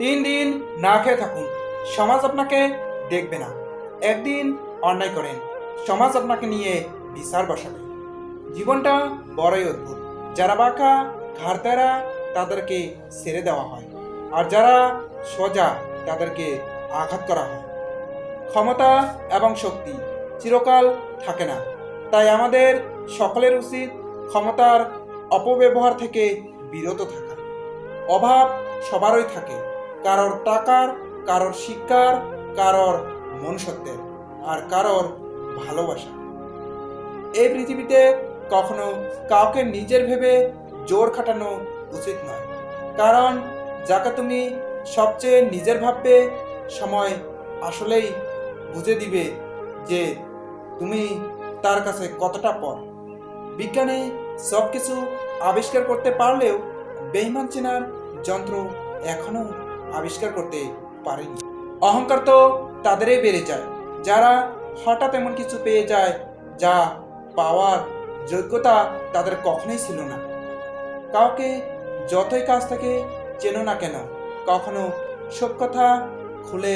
3 দিন না খেয়ে থাকুন, সমাজ আপনাকে দেখবে না। একদিন অন্যায় করেন, সমাজ আপনাকে নিয়ে বিচার বসাবে। জীবনটা বড়ই অদ্ভুত। যারা বাঁকা ঘাড়তেরা তাদেরকে ছেড়ে দেওয়া হয়, আর যারা সোজা তাদেরকে আঘাত করা হয়। ক্ষমতা এবং শক্তি চিরকাল থাকে না, তাই আমাদের সকলের উচিত ক্ষমতার অপব্যবহার থেকে বিরত থাকা। অভাব সবারই থাকে, কারোর টাকার, কারোর শিক্ষার, কারোর মনুষ্যত্বের, আর কারোর ভালোবাসা। এই পৃথিবীতে কখনো কাউকে নিজের ভেবে জোর খাটানো উচিত নয়, কারণ যাকে তুমি সবচেয়ে নিজের ভাববে, সময় আসলেই বুঝে দিবে যে তুমি তার কাছে কতটা পর। বিজ্ঞানে সব কিছু আবিষ্কার করতে পারলেও বেইমান চেনার যন্ত্র এখনো আবিষ্কার করতে পারেনি। অহংকার তো তাদেরই বেড়ে যায় যারা হঠাৎ এমন কিছু পেয়ে যায় যা পাওয়ার যোগ্যতা তাদের কখনোই ছিল না। কাউকে যতই কাছ থেকে চেনো না কেন, কখনো সব কথা খুলে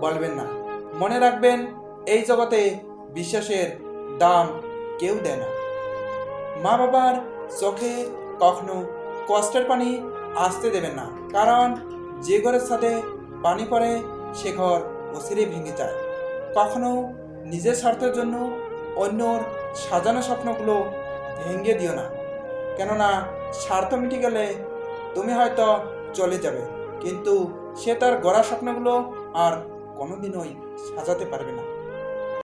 বলবেন না। মনে রাখবেন, এই জগতে বিশ্বাসের দাম কেউ দেয় না। মা বাবার চোখে কখনো কষ্টের পানি আসতে দেবেন না, কারণ যে ঘরের সাথে পানি পড়ে সে ঘর অচিরেই ভেঙে যায়। কখনো নিজের স্বার্থের জন্য অন্যর সাজানো স্বপ্নগুলো ভেঙে দিও না, কেননা স্বার্থ মিটে গেলে তুমি হয়তো চলে যাবে, কিন্তু সে তার গড়া স্বপ্নগুলো আর কোনোদিনই সাজাতে পারবে না।